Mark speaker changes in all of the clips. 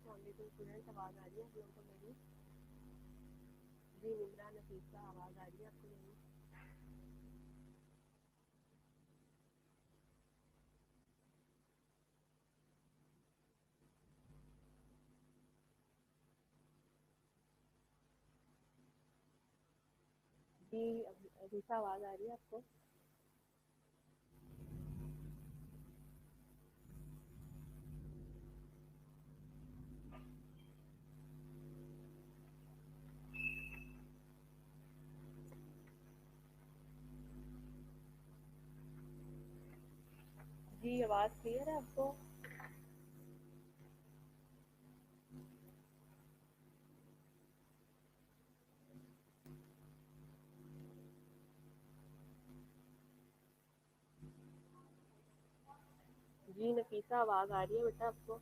Speaker 1: Foundation student, आवाज़ आ रही है आप लोगों को मेरी? जी निम्रा नफीसा, आवाज़ आ रही है आपको मेरी? जी नफीसा, आवाज़ आ रही है आपको? जी आवाज़ क्लियर है आपको? जी नफीसा, आवाज़ आ रही है बेटा आपको?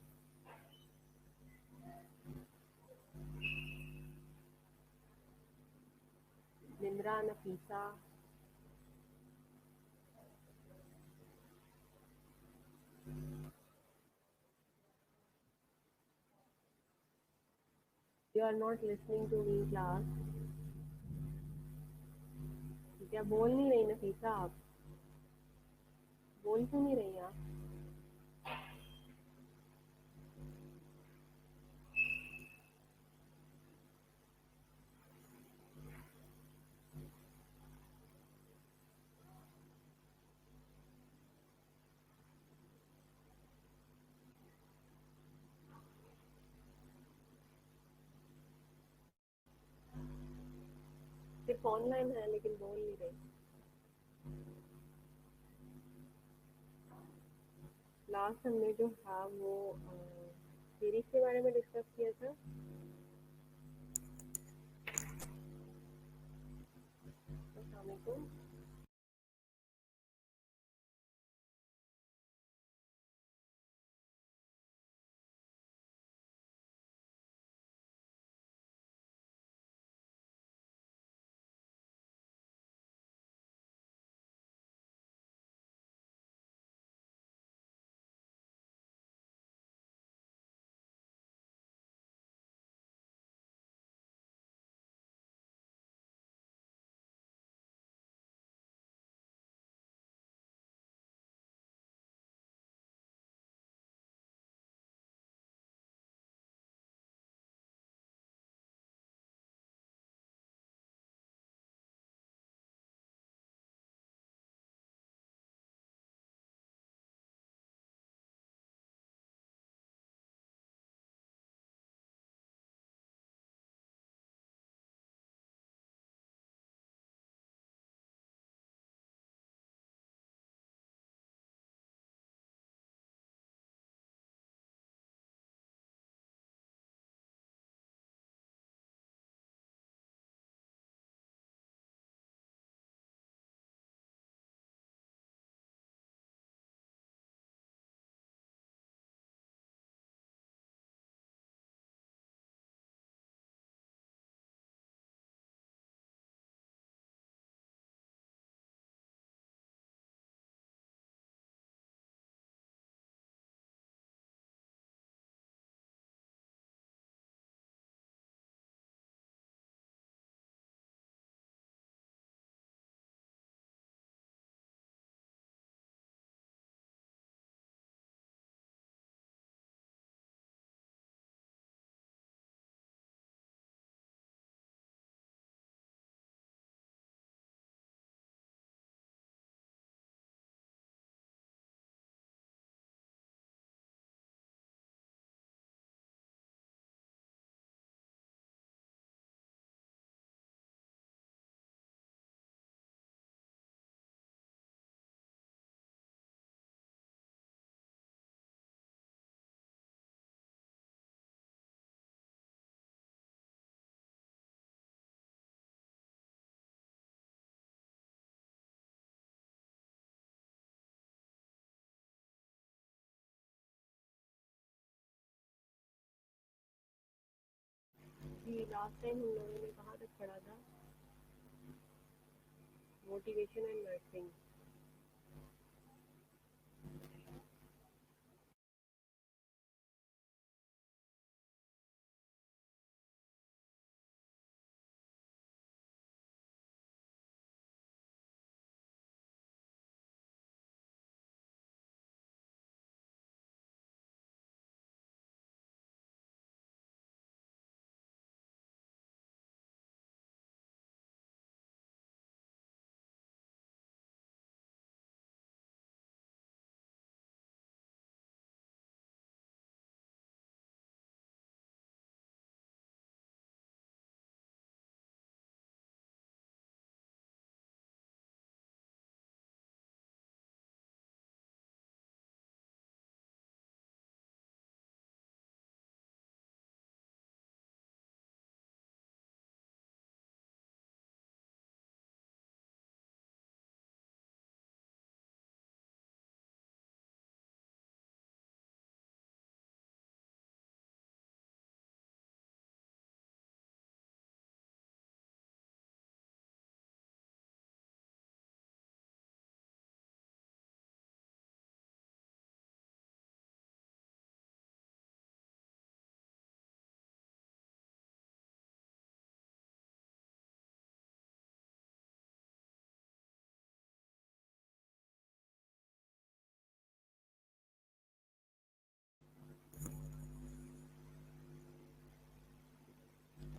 Speaker 1: Nimra Nafisa, you are not listening to me class. क्या बोल नहीं रही नफीसा आप? बोल क्यों नहीं रही आप? सिर्फ ऑनलाइन है लेकिन बोल नहीं रही। लास्ट हमने जो था वो सीरीज के बारे में डिस्कस किया था। अस्सलाम वालेकुम। जी लास्ट टाइम हम लोगों ने कहाँ तक पढ़ा था? Motivation and nursing.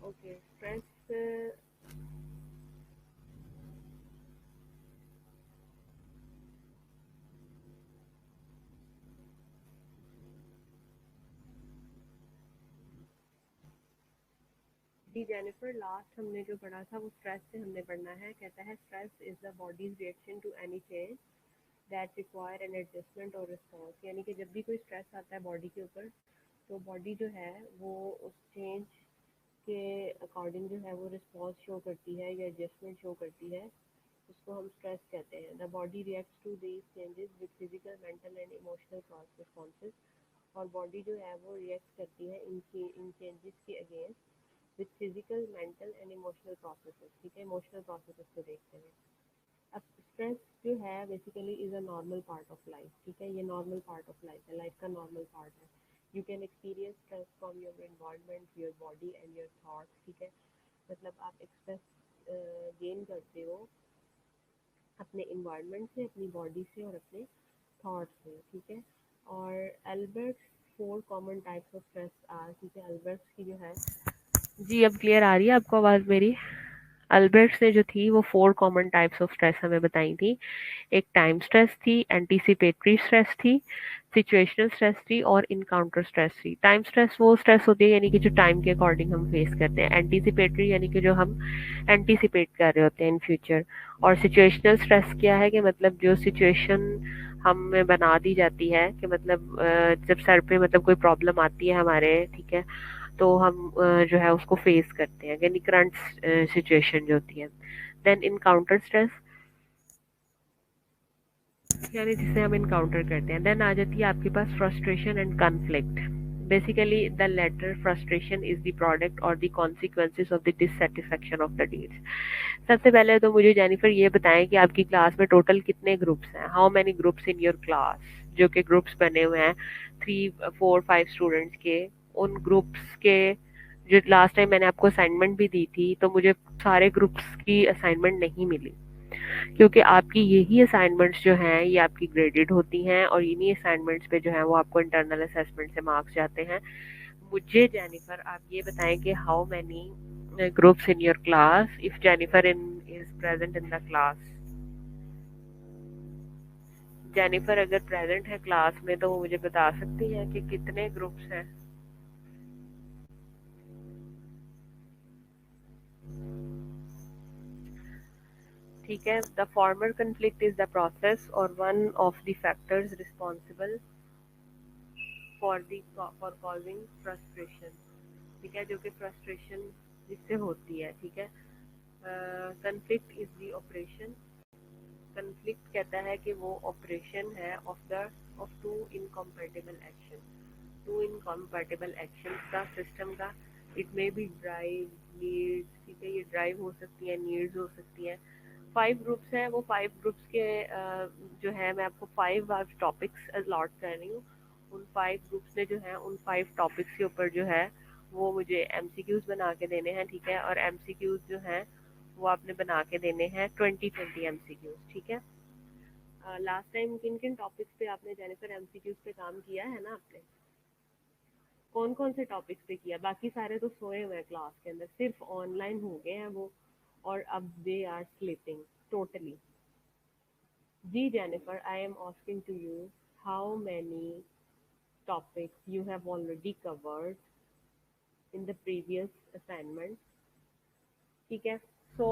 Speaker 1: Okay, stress जी जेनिफर, लास्ट हमने जो पढ़ा था वो स्ट्रेस से हमने पढ़ना है। कहता है stress is the body's reaction to any change that require an adjustment और रिस्पॉन्स। यानी कि जब भी कोई स्ट्रेस आता है बॉडी के ऊपर, तो बॉडी जो है वो उस चेंज के अकॉर्डिंग जो है वो रिस्पॉन्स शो करती है या एडजस्टमेंट शो करती है। उसको हम स्ट्रेस कहते हैं। The body reacts to these changes with physical, mental and emotional responses. और बॉडी जो है वो रिएक्ट करती है इन चेंजेस के against with physical, mental and emotional processes. ठीक है, इमोशनल प्रोसेसेस को देखते हैं। अब स्ट्रेस जो है basically is a normal part of life. ठीक है, ये नॉर्मल पार्ट ऑफ लाइफ है, लाइफ का नॉर्मल पार्ट है। You can experience stress from your environment, your body and your thoughts. ठीक है, मतलब आप एक्सप्रेस गेन करते हो अपने इन्वायरमेंट से, अपनी बॉडी से और अपने थॉट से। ठीक है, और Albert's 4 common types of stress are. ठीक है, एल्बर्ट्स की जो है, जी अब क्लियर आ रही है आपको आवाज़ मेरी? अल्बर्ट्स ने जो थी वो 4 कॉमन टाइप्स ऑफ स्ट्रेस हमें बताई थी। एक टाइम स्ट्रेस थी, एंटीसिपेटरी स्ट्रेस थी, सिचुएशनल स्ट्रेस थी और इनकाउंटर स्ट्रेस थी। टाइम स्ट्रेस वो स्ट्रेस होती है यानी कि जो टाइम के अकॉर्डिंग हम फेस करते हैं। एंटीसिपेटरी यानी कि जो हम एंटीसिपेट कर रहे होते हैं इन फ्यूचर। और सिचुएशनल स्ट्रेस क्या है कि मतलब जो सिचुएशन हमें बना दी जाती है कि मतलब जब सर पे मतलब कोई प्रॉब्लम आती है हमारे, ठीक है, तो हम जो है उसको फेस करते हैं, यानी करंट सिचुएशन जो होती है। देन इनकाउंटर स्ट्रेस यानी जिसे हम इनकाउंटर करते हैं। देन आ जाती है आपके पास frustration and conflict. Basically the latter frustration is the product और the consequences of the dissatisfaction of the deeds. सबसे पहले तो मुझे जेनिफर ये बताएं कि आपकी क्लास में टोटल कितने ग्रुप्स हैं? How many groups in your class? जो कि ग्रुप्स बने हुए हैं 3 4 5 स्टूडेंट्स के, उन ग्रुप्स के जो लास्ट टाइम मैंने आपको असाइनमेंट भी दी थी, तो मुझे सारे ग्रुप्स की असाइनमेंट नहीं मिली, क्योंकि आपकी यही असाइनमेंट्स जो हैं ये आपकी ग्रेडेड होती हैं और इन्हीं असाइनमेंट्स पे जो है वो आपको इंटरनल असेसमेंट से मार्क्स जाते हैं। मुझे जेनिफर आप ये बताएं कि how many groups in your class, if Jennifer in is present in the class. Jennifer अगर प्रेजेंट है क्लास में तो वो मुझे बता सकती हैं कि कितने ग्रुप्स हैं। ठीक है, the former conflict is the process और one of the factors responsible for causing frustration. ठीक है, जो कि फ्रस्ट्रेशन जिससे होती है। ठीक है, conflict is the operation. Conflict कहता है कि वो ऑपरेशन है of two incompatible action, two incompatible action का, सिस्टम का। It may be drive, needs. ठीक है, ये ड्राइव हो सकती है, नीड्स हो सकती है। 5 ग्रुप्स हैं, वो 5 ग्रुप्स के जो है मैं आपको 5 आज टॉपिक्स अलॉट कर रही हूँ। उन 5 ग्रुप्स ने जो है उन 5 टॉपिक्स के ऊपर जो है वो मुझे एमसीक्यूज बना के देने हैं। ठीक है, और एमसीक्यूज जो हैं वो आपने बना के देने हैं 20 एमसीक्यूज। ठीक है, लास्ट टाइम किन किन टॉपिक्स पे आपने जेनिफर एमसीक्यूज पे काम किया है ना आपने? कौन कौन से टॉपिक्स पे किया? बाकी सारे तो सोए हुए हैं क्लास के अंदर, सिर्फ ऑनलाइन हो गए हैं वो, और अब दे आर स्लीपिंग टोटली। जी Jennifer, I am asking to you how many topics you have already covered in the previous assignment. ठीक है, so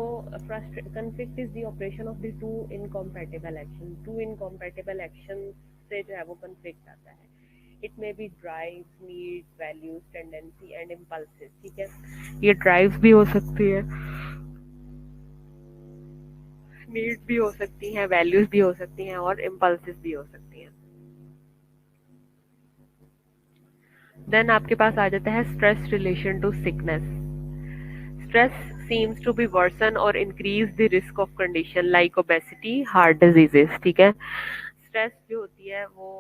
Speaker 1: conflict is the operation of the two incompatible action. Two incompatible actions से जो है वो conflict आता है। It may be drives, needs, values, tendency and impulses. ठीक है, ये drives भी हो सकती है, needs भी हो सकती हैं, values भी हो सकती हैं और impulses भी हो सकती हैं। देन आपके पास आ जाता है stress relation to sickness. Stress seems to be worsen or increase the risk of condition like obesity, heart diseases. ठीक है, stress जो होती है वो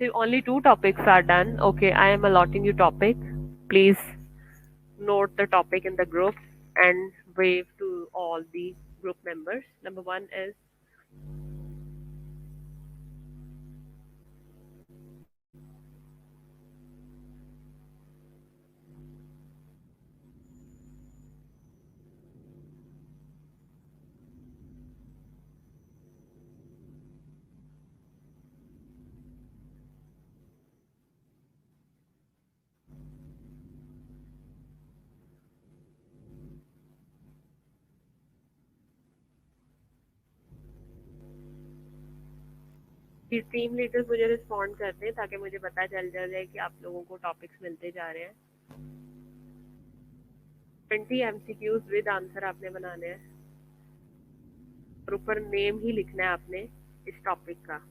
Speaker 1: सिर्फ only 2 topics are done. Okay, I am allotting you topic. Please note the topic in the group and wave to all the group members. Number 1 is team leaders मुझे respond कर दें ताकि मुझे पता चल जाए कि आप लोगों को टॉपिक्स मिलते जा रहे हैं। 20 एमसीक्यूज विद आंसर आपने बनाने हैं और ऊपर नेम ही लिखना है आपने इस टॉपिक का।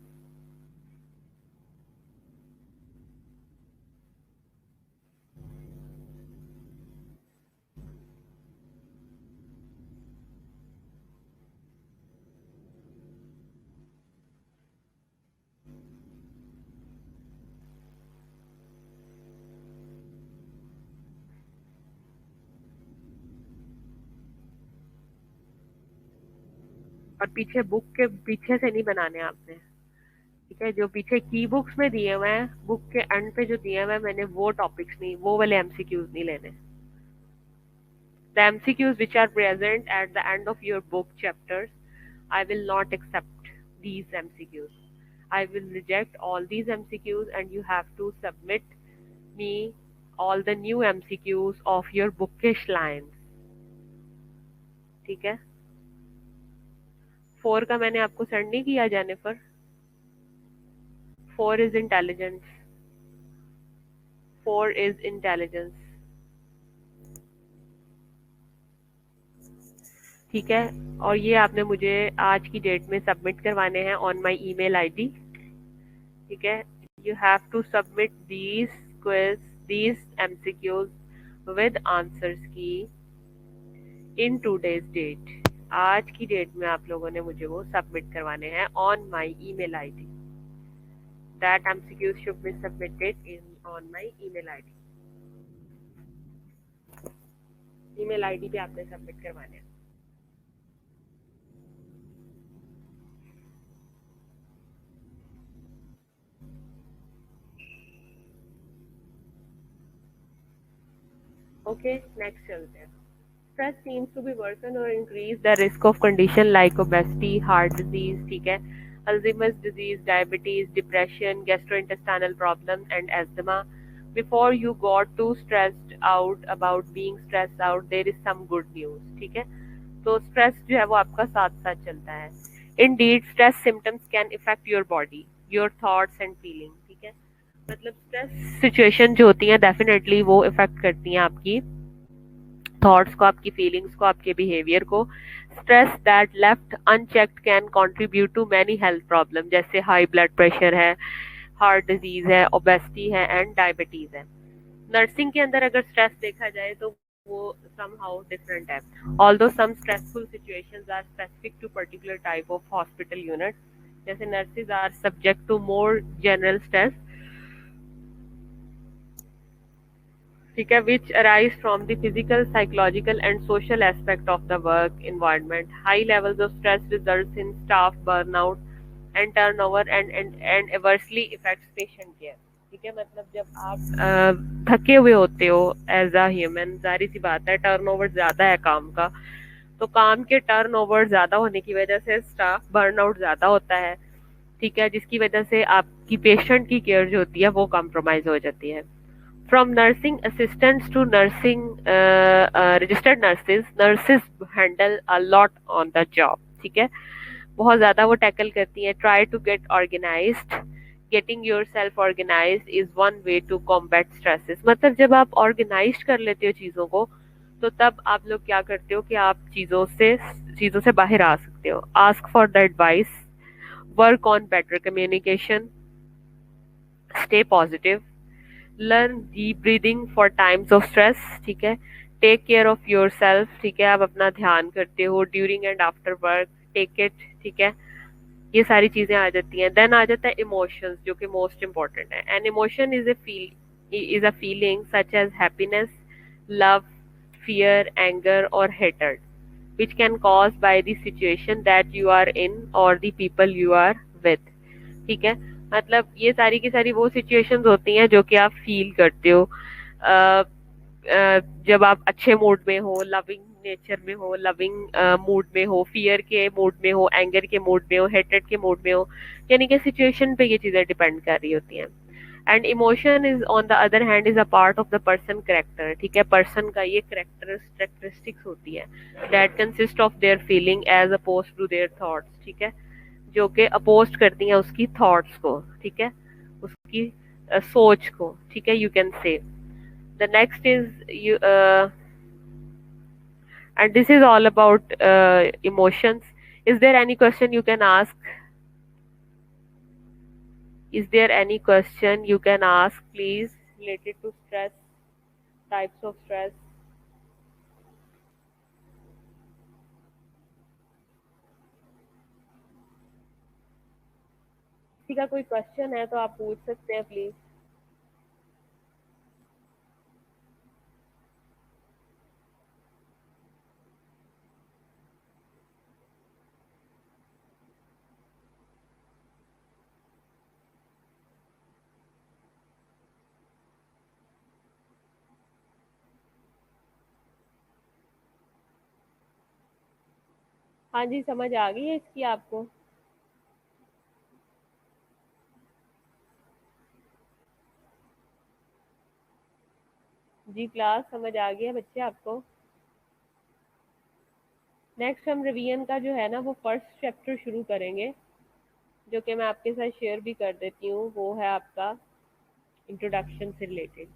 Speaker 1: और पीछे बुक के पीछे से नहीं बनाने आपने, ठीक है? जो पीछे की बुक्स में दिए हुए हैं, बुक के एंड पे जो दिए हुए हैं, मैंने वो टॉपिक्स नहीं, वो वाले एमसीक्यूज नहीं लेने। The MCQs which are present at the end of your book chapters, I will not accept these MCQs. I will reject all these MCQs and you have to submit me all the new MCQs of your bookish lines. ठीक है? 4 का मैंने आपको send नहीं किया Jennifer. 4 is intelligence. 4 is intelligence. ठीक है? और ये आपने मुझे आज की डेट में सबमिट करवाने हैं ऑन माई email ID. ठीक है? You have to submit these MCQs with answers की इन टूडेज डेट। आज की डेट में आप लोगों ने मुझे वो सबमिट करवाने हैं on my email ID. That MCQs should be submitted in on my email ID. Email ID पे आपने सबमिट करवाने हैं। ओके, नेक्स्ट चलते हैं। Stress seems to be worsen or increase the risk of condition like obesity, heart disease, ठीक है, Alzheimer's disease, diabetes, depression, gastrointestinal problems, and asthma. Before you got too stressed out about being stressed out, there is some good news, ठीक है? तो stress जो है वो आपका साथ साथ चलता है। Indeed, stress symptoms can affect your body, your thoughts and feelings, ठीक है? मतलब स्ट्रेस सिचुएशन जो होती है डेफिनेटली वो इफेक्ट करती हैं आपकी थॉट्स को, आपकी फीलिंग्स को, आपके बिहेवियर को। Stress that left unchecked can contribute to many health problem, जैसे हाई ब्लड प्रेशर है, हार्ट डिजीज है, ओबेसिटी है एंड डायबिटीज है। नर्सिंग के अंदर अगर स्ट्रेस देखा जाए तो वो somehow different है। Although some stressful situations are specific to particular type of hospital unit, जैसे nurses are subject to more general stress, ठीक है, which arise from the physical, psychological and social aspect of the work environment. High levels of stress results in staff burnout and turnover and adversely affects patient care. ठीक है, मतलब जब आप थके हुए होते हो एज अ ह्यूमन, जाहिर सी बात है टर्नओवर ज्यादा है काम का, तो काम के टर्नओवर ज्यादा होने की वजह से स्टाफ बर्नआउट ज्यादा होता है, ठीक है, जिसकी वजह से आपकी पेशेंट की केयर जो होती है वो कॉम्प्रोमाइज हो जाती है। From nursing assistants to nursing registered nurses handle a lot on the job, ठीक है, बहुत ज़्यादा वो टैकल करती हैं। Try to get organized, getting yourself organized is one way to combat stresses। मतलब जब आप ऑर्गेनाइज कर लेते हो चीज़ों को, तो तब आप लोग क्या करते हो कि आप चीज़ों से बाहर आ सकते हो। Ask for the advice, work on better communication, stay positive, learn deep breathing for times of stress, ठीक है, take care of your self, ठीक है, आप अपना ध्यान करते हो during and after work, take it, ठीक है, ये सारी चीजें आ जाती हैं। देन आ जाता है इमोशंस, जो कि मोस्ट इंपॉर्टेंट है। An emotion is a feeling such as happiness, love, fear, anger और hatred which can caused by the situation that you are in or the people you are with, ठीक है, मतलब ये सारी की सारी वो सिचुएशंस होती हैं जो कि आप फील करते हो जब आप अच्छे मूड में हो, लविंग नेचर में हो, लविंग मूड में हो, फियर के मूड में हो, एंगर के मूड में हो, हेट्रेड के मूड में हो, यानी कि सिचुएशन पे ये चीजें डिपेंड कर रही होती हैं। And emotion is on the other hand is a part of the person character, ठीक है, पर्सन का ये करेक्टरिस्टिक्स होती है that consist of their feeling as oppose to their thoughts, ठीक है, जो कि अपोज करती हैं उसकी थॉट्स को, ठीक है, उसकी सोच को, ठीक है, you can say the next is you and this is all about emotions. Is there any question you can ask? Is there any question you can ask, please, related to stress, types of stress? किसी का कोई question है तो आप पूछ सकते हैं please. हाँ जी, समझ आ गई है इसकी आपको? जी क्लास समझ आ गई है बच्चे आपको? नेक्स्ट हम रिवीजन का जो है ना वो फर्स्ट चैप्टर शुरू करेंगे, जो कि मैं आपके साथ शेयर भी कर देती हूँ। वो है आपका इंट्रोडक्शन से रिलेटेड।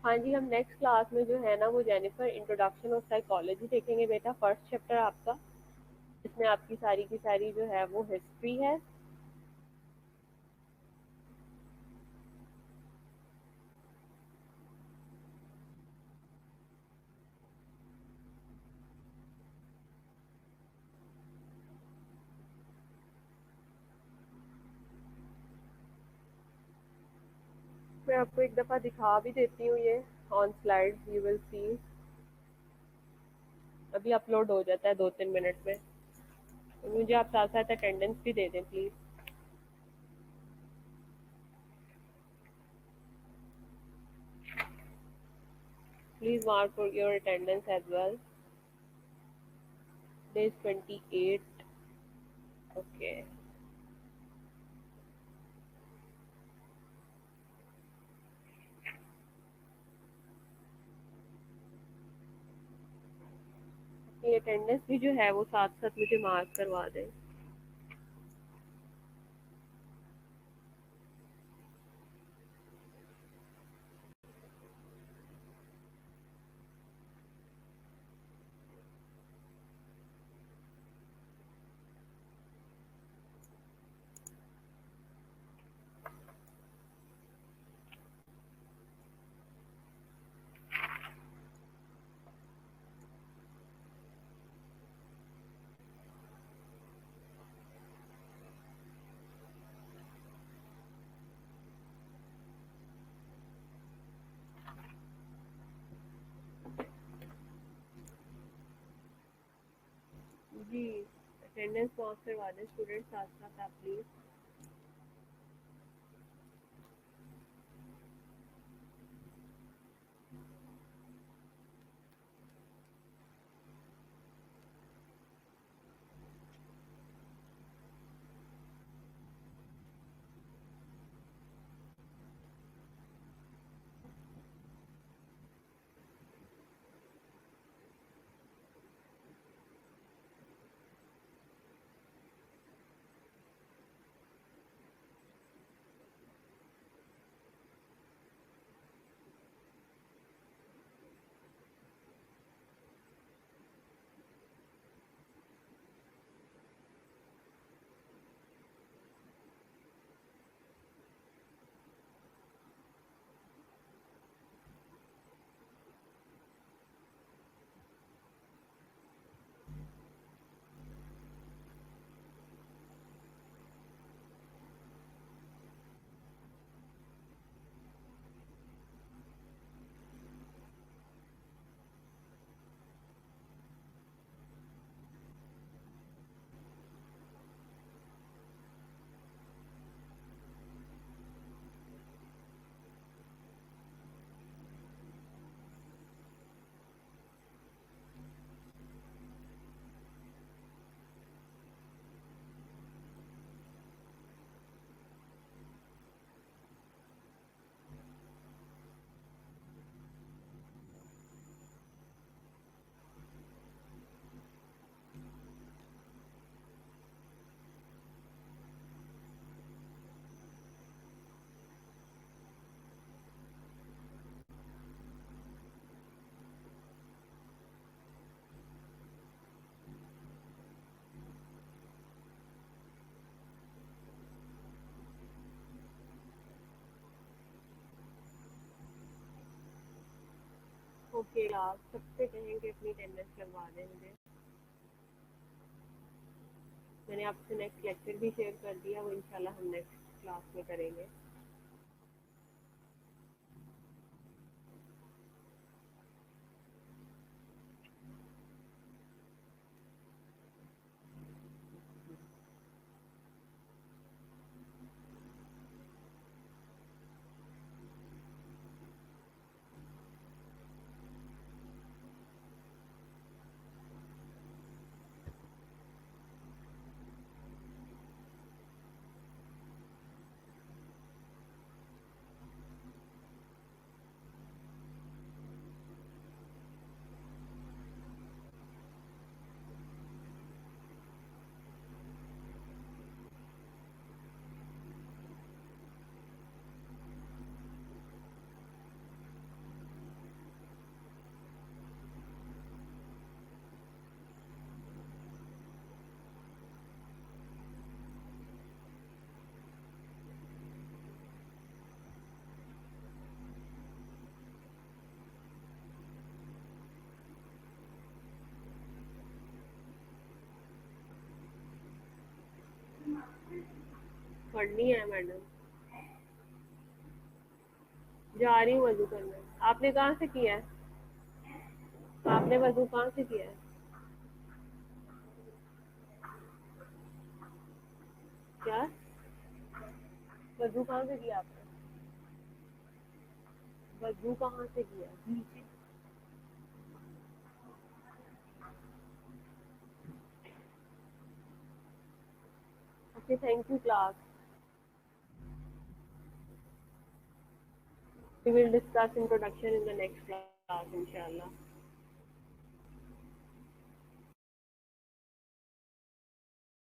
Speaker 1: हाँ जी, हम नेक्स्ट क्लास में जो है ना वो जेनिफर इंट्रोडक्शन ऑफ साइकोलॉजी देखेंगे बेटा, फर्स्ट चैप्टर आपका, इसमें आपकी सारी की सारी जो है वो हिस्ट्री है। मैं आपको एक दफ़ा दिखा भी देती हूँ ये on slide, you will see. अभी अपलोड हो जाता है 2-3 मिनट में। तो मुझे आप साथ साथ अटेंडेंस भी दे दें please. Please mark for your attendance as well. Day is 28। Okay, ये अटेंडेंस भी जो है वो साथ साथ मुझे मार्क करवा दें। जी, अटेंडेंस मार्क करवा दें स्टूडेंट साथ साथ आप प्लीज़। ओके क्लास, सबसे कहेंगे अपनी अटेंडेंस लगवा दें मुझे। मैंने आपसे नेक्स्ट लेक्चर भी शेयर कर दिया, वो इंशाल्लाह हम नेक्स्ट क्लास में करेंगे। पढ़नी है मैडम, जा रही हूँ वजू करने। आपने कहाँ से किया है? आपने वजू कहाँ से किया है? क्या वजू कहाँ से किया आपने? वजू कहाँ से किया? Okay, thank you class. We will discuss introduction in the next class, inshallah.